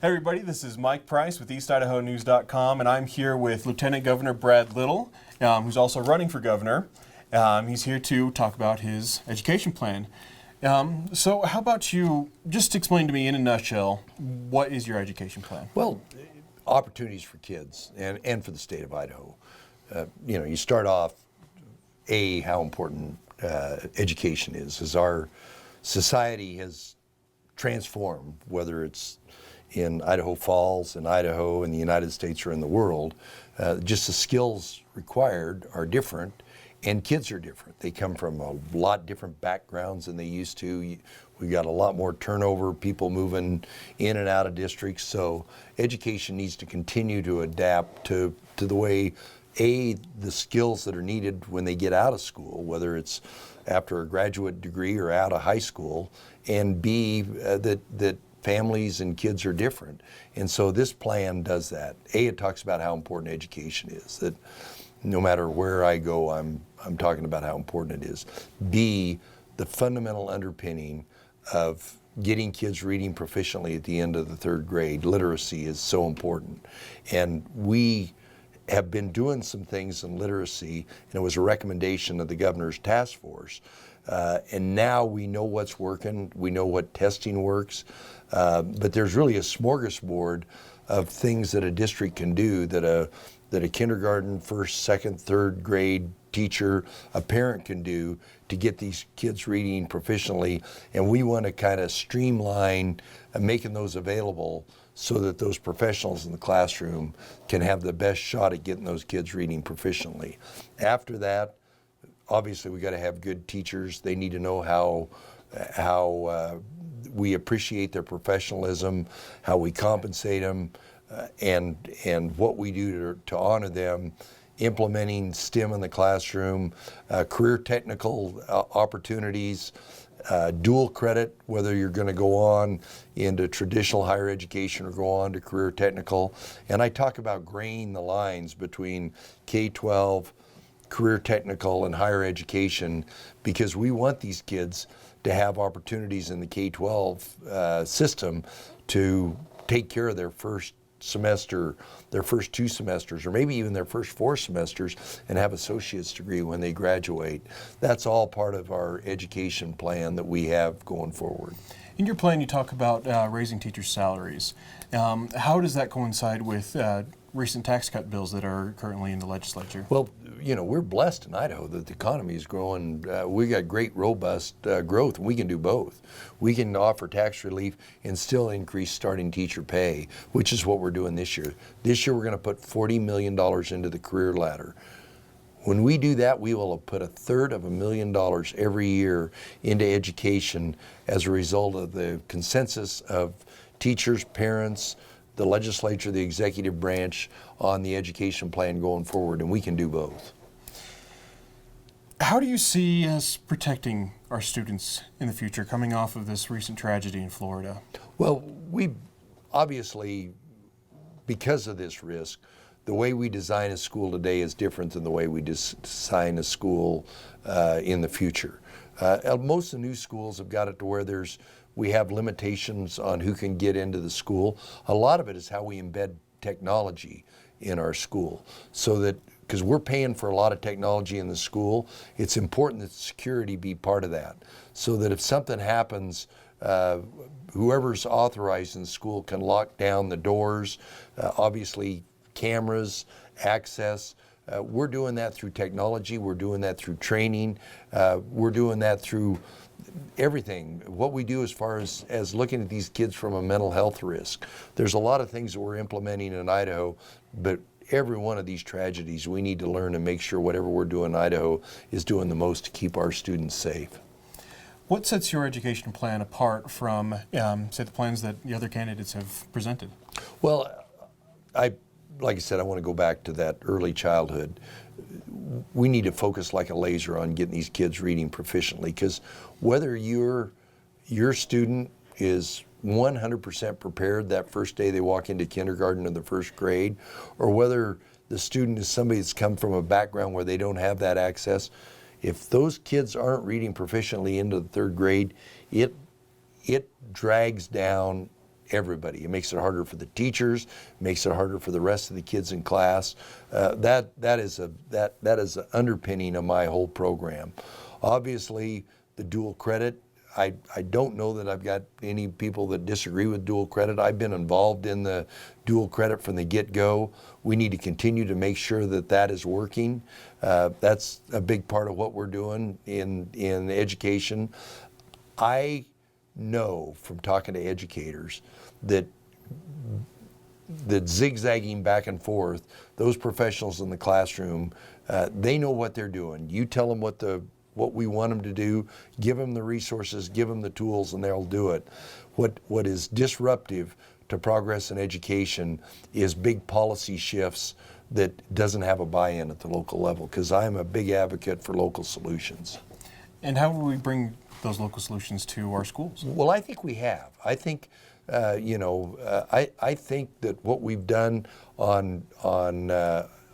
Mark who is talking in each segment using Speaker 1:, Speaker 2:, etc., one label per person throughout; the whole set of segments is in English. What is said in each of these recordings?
Speaker 1: Hey everybody, this is Mike Price with EastIdahoNews.com, and I'm here with Lieutenant Governor Brad Little, who's also running for governor. He's here to talk about his education plan. So how about you just explain to me in a nutshell, what is your education plan?
Speaker 2: Well, opportunities for kids and for the state of Idaho. You start off, how important education is. As our society has transformed, whether it's in Idaho Falls, in Idaho, in the United States, or in the world, just the skills required are different, and kids are different. They come from a lot different backgrounds than they used to. We got a lot more turnover, people moving in and out of districts, so education needs to continue to adapt to the way, the skills that are needed when they get out of school, whether it's after a graduate degree or out of high school, and B, that families and kids are different. And so this plan does that. It talks about how important education is, that no matter where I go, I'm talking about how important it is. B, the fundamental underpinning of getting kids reading proficiently at the end of the third grade. Literacy is so important. And we have been doing some things in literacy, and it was a recommendation of the governor's task force. And now we know what's working, we know what testing works, but there's really a smorgasbord of things that a district can do that a kindergarten, first, second, third grade teacher, a parent can do to get these kids reading proficiently. And we want to kind of streamline making those available so that those professionals in the classroom can have the best shot at getting those kids reading proficiently. After that, obviously we got to have good teachers. They need to know how we appreciate their professionalism, how we compensate them, and what we do to honor them, implementing STEM in the classroom, career technical opportunities, dual credit, whether you're going to go on into traditional higher education or go on to career technical. And I talk about graying the lines between K-12, career technical, and higher education, because we want these kids to have opportunities in the K-12 system to take care of their first semester, their first 2 semesters, or maybe even their first 4 semesters, and have associate's degree when they graduate. That's all part of our education plan that we have going forward.
Speaker 1: In your plan, you talk about raising teachers' salaries. How does that coincide with recent tax cut bills that are currently in the legislature?
Speaker 2: Well, we're blessed in Idaho that the economy is growing. We got great, robust growth, and we can do both. We can offer tax relief and still increase starting teacher pay, which is what we're doing this year. This year, we're going to put $40 million into the career ladder. When we do that, we will have put $250,000 every year into education as a result of the consensus of teachers, parents, the legislature, the executive branch on the education plan going forward, and we can do both.
Speaker 1: How do you see us protecting our students in the future coming off of this recent tragedy in Florida?
Speaker 2: Well, we obviously, because of this risk, the way we design a school today is different than the way we design a school in the future. Most of the new schools have got it to where we have limitations on who can get into the school. A lot of it is how we embed technology in our school, so that, because we're paying for a lot of technology in the school, it's important that security be part of that, so that if something happens, whoever's authorized in the school can lock down the doors, obviously cameras, access. We're doing that through technology, we're doing that through training, we're doing that through everything. What we do as far as looking at these kids from a mental health risk. There's a lot of things that we're implementing in Idaho, but every one of these tragedies, we need to learn and make sure whatever we're doing in Idaho is doing the most to keep our students safe.
Speaker 1: What sets your education plan apart from, say, the plans that the other candidates have presented?
Speaker 2: Well, like I said, I want to go back to that early childhood. We need to focus like a laser on getting these kids reading proficiently, because whether your student is 100% prepared that first day they walk into kindergarten or the first grade, or whether the student is somebody that's come from a background where they don't have that access, if those kids aren't reading proficiently into the third grade, it drags down everybody. It makes it harder for the teachers, makes it harder for the rest of the kids in class. That is an underpinning of my whole program. Obviously, the dual credit. I don't know that I've got any people that disagree with dual credit. I've been involved in the dual credit from the get-go. We need to continue to make sure that that is working. That's a big part of what we're doing in education. I know from talking to educators that zigzagging back and forth, those professionals in the classroom, they know what they're doing. You tell them what we want them to do, give them the resources, give them the tools, and they'll do it. What is disruptive to progress in education is big policy shifts that doesn't have a buy-in at the local level, because I'm a big advocate for local solutions.
Speaker 1: And how will we bring those local solutions to our schools?
Speaker 2: Well, I think we have. I think, I think that what we've done on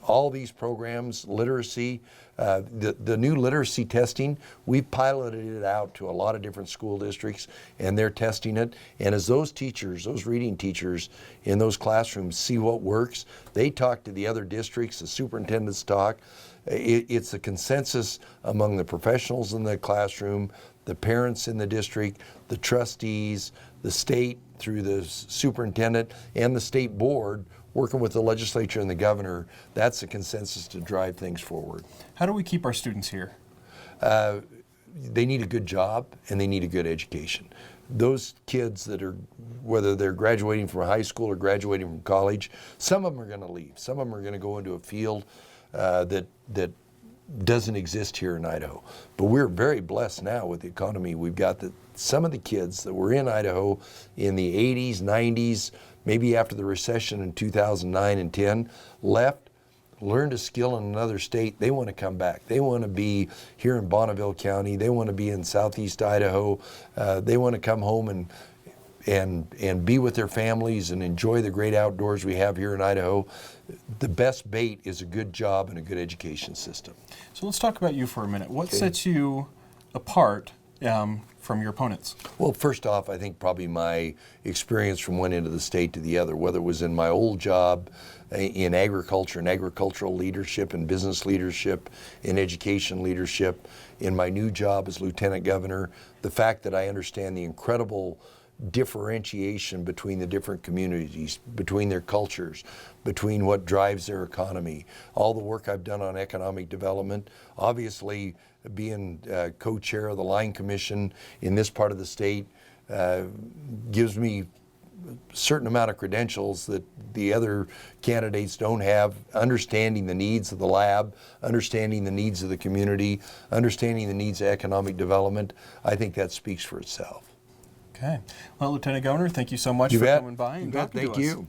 Speaker 2: all these programs, literacy, the new literacy testing, we piloted it out to a lot of different school districts, and they're testing it. And as those teachers, those reading teachers in those classrooms see what works, they talk to the other districts, the superintendents talk. It's a consensus among the professionals in the classroom, the parents in the district, the trustees, the state through the superintendent, and the state board working with the legislature and the governor. That's a consensus to drive things forward.
Speaker 1: How do we keep our students here?
Speaker 2: They need a good job and they need a good education. Those kids that are, whether they're graduating from high school or graduating from college, some of them are going to leave. Some of them are going to go into a field that doesn't exist here in Idaho. But we're very blessed now with the economy. We've got some of the kids that were in Idaho in the 80s, 90s, maybe after the recession in 2009 and 10, left, learned a skill in another state. They want to come back. They want to be here in Bonneville County. They want to be in southeast Idaho. They want to come home and be with their families and enjoy the great outdoors we have here in Idaho. The best bait is a good job and a good education system.
Speaker 1: So let's talk about you for a minute. What sets you apart from your opponents?
Speaker 2: Well, first off, I think probably my experience from one end of the state to the other, whether it was in my old job in agriculture and agricultural leadership and business leadership, in education leadership, in my new job as lieutenant governor, the fact that I understand the incredible differentiation between the different communities, between their cultures, between what drives their economy, all the work I've done on economic development, obviously being co-chair of the Line Commission in this part of the state gives me a certain amount of credentials that the other candidates don't have, understanding the needs of the lab, understanding the needs of the community, understanding the needs of economic development. I think that speaks for itself.
Speaker 1: Okay. Well, Lieutenant Governor, thank you so much
Speaker 2: You
Speaker 1: for
Speaker 2: bet.
Speaker 1: coming by and
Speaker 2: You bet.
Speaker 1: talking to us.
Speaker 2: Thank you.